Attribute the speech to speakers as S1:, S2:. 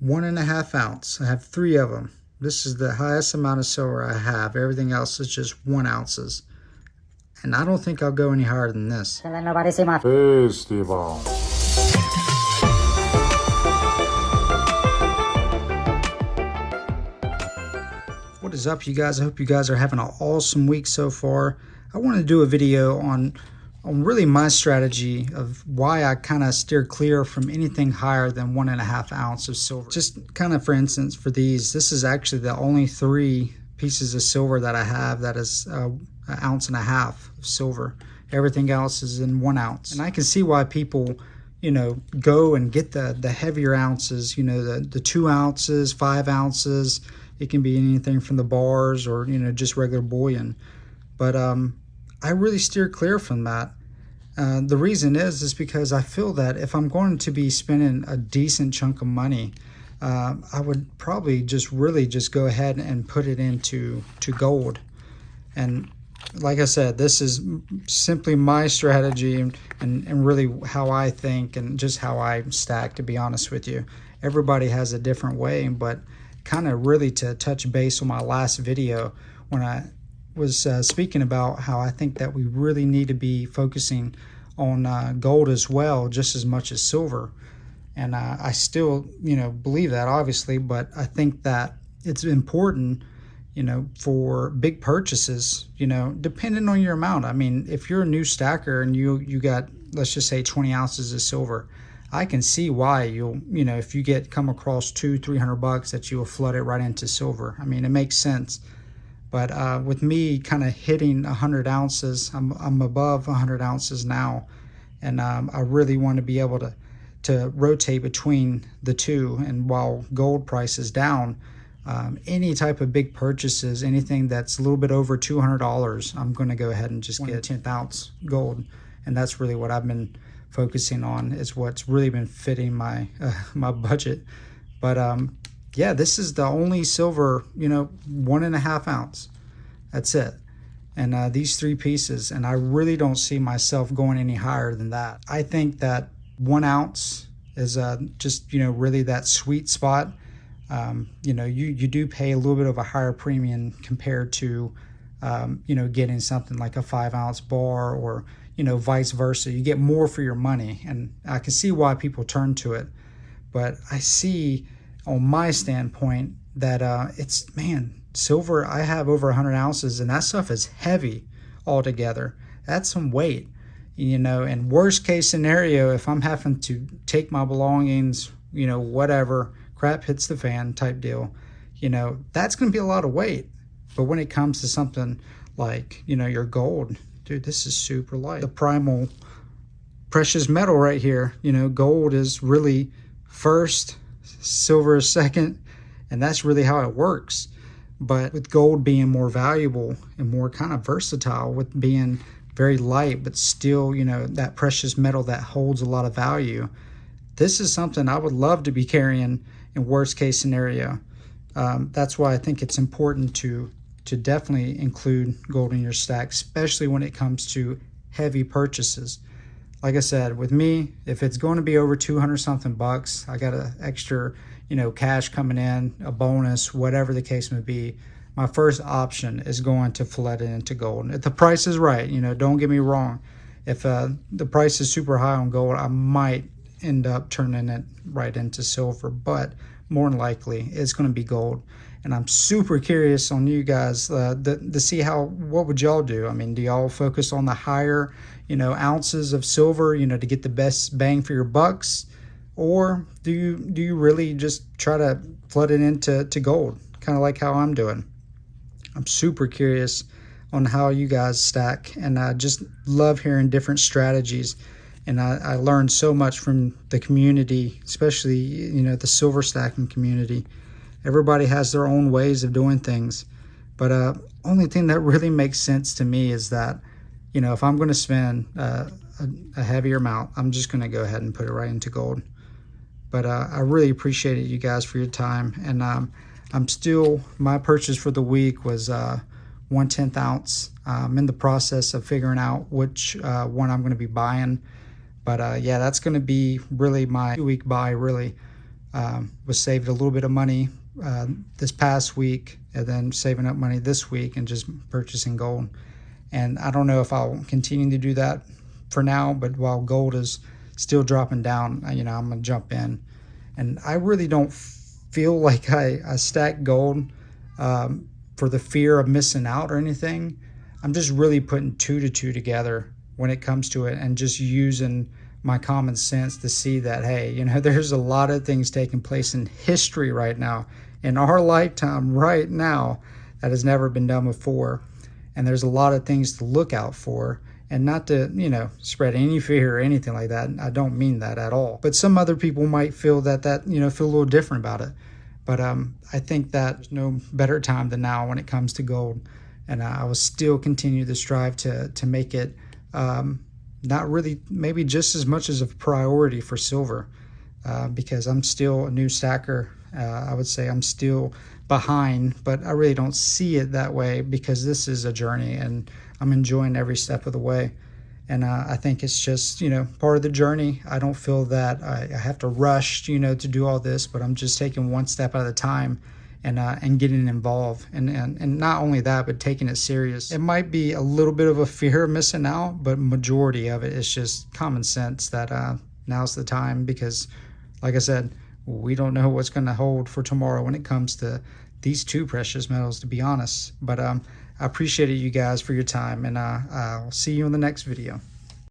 S1: 1.5 ounce. I have 3 of them. This is the highest amount of silver I have. Everything else is just 1 ounces. And I don't think I'll go any higher than this.
S2: Let nobody see my
S3: festival.
S1: What is up, you guys? I hope you guys are having an awesome week so far. I want to do a video on really my strategy of why I kind of steer clear from anything higher than 1.5 ounce of silver. Just kind of, for instance, for these, this is actually the only 3 pieces of silver that I have that is 1.5 ounces of silver. Everything else is in 1 ounce. And I can see why people, go and get the heavier ounces, the 2 ounces, 5 ounces. It can be anything from the bars or, just regular bullion. But I really steer clear from that. The reason is because I feel that if I'm going to be spending a decent chunk of money, I would probably just go ahead and put it into gold. And like I said, this is simply my strategy and really how I think and just how I stack, to be honest with you. Everybody has a different way, but kind of really to touch base on my last video when I was speaking about how I think that we really need to be focusing on gold as well, just as much as silver. And I still, believe that, obviously, but I think that it's important, for big purchases, depending on your amount. I mean, if you're a new stacker and you got, let's just say 20 ounces of silver, I can see why you'll, if you come across $200-300 that you will flood it right into silver. I mean, it makes sense. But with me kind of hitting 100 ounces, I'm above 100 ounces now. And I really want to be able to rotate between the two. And while gold price is down, any type of big purchases, anything that's a little bit over $200, I'm going to go ahead and just get a 10th ounce gold. And that's really what I've been focusing on, is what's really been fitting my my budget. But yeah, this is the only silver, 1.5 ounce. That's it. And these 3 pieces, and I really don't see myself going any higher than that. I think that 1 ounce is just, really that sweet spot. You do pay a little bit of a higher premium compared to, getting something like a 5 ounce bar or, vice versa. You get more for your money, and I can see why people turn to it. But I see on my standpoint that silver, I have over 100 ounces, and that stuff is heavy altogether. That's some weight, and worst case scenario, if I'm having to take my belongings, whatever, crap hits the fan type deal, that's going to be a lot of weight. But when it comes to something like, your gold, dude, this is super light. The primal precious metal right here, gold is really first, silver is second, and that's really how it works. But with gold being more valuable and more kind of versatile, with being very light but still, that precious metal that holds a lot of value, this is something I would love to be carrying in worst case scenario. That's why I think it's important to definitely include gold in your stack, especially when it comes to heavy purchases. Like I said, with me, if it's going to be over 200 something bucks, I got an extra, cash coming in, a bonus, whatever the case may be, my first option is going to flood it into gold. If the price is right, don't get me wrong. If the price is super high on gold, I might end up turning it right into silver, but more than likely it's going to be gold. And I'm super curious on you guys to see what would y'all do? I mean, do y'all focus on the higher, ounces of silver, to get the best bang for your bucks? Or do you really just try to flood it into gold, kind of like how I'm doing? I'm super curious on how you guys stack, and I just love hearing different strategies. And I learned so much from the community, especially, the silver stacking community. Everybody has their own ways of doing things. But only thing that really makes sense to me is that, if I'm going to spend a heavier amount, I'm just going to go ahead and put it right into gold. But I really appreciated you guys for your time. And my purchase for the week was 1/10 ounce. I'm in the process of figuring out which one I'm going to be buying. But yeah, that's going to be really my 2-week buy, really. Was saved a little bit of money this past week, and then saving up money this week and just purchasing gold. And I don't know if I'll continue to do that for now, but while gold is still dropping down, I'm gonna jump in. And I really don't feel like I stack gold for the fear of missing out or anything. I'm just really putting two to two together when it comes to it, and just using my common sense to see that, hey, there's a lot of things taking place in history right now, in our lifetime right now, that has never been done before. And there's a lot of things to look out for, and not to, spread any fear or anything like that. I don't mean that at all. But some other people might feel that, feel a little different about it. But I think that there's no better time than now when it comes to gold. And I will still continue to strive to make it not really, maybe just as much as a priority for silver, because I'm still a new stacker. I would say I'm still behind, but I really don't see it that way, because this is a journey and I'm enjoying every step of the way. And I think it's just, part of the journey. I don't feel that I have to rush, to do all this, but I'm just taking one step at a time, and getting involved. And not only that, but taking it serious. It might be a little bit of a fear of missing out, but majority of it is just common sense that now's the time, because like I said, we don't know what's going to hold for tomorrow when it comes to these two precious metals, to be honest. But I appreciate you guys for your time, and I'll see you in the next video.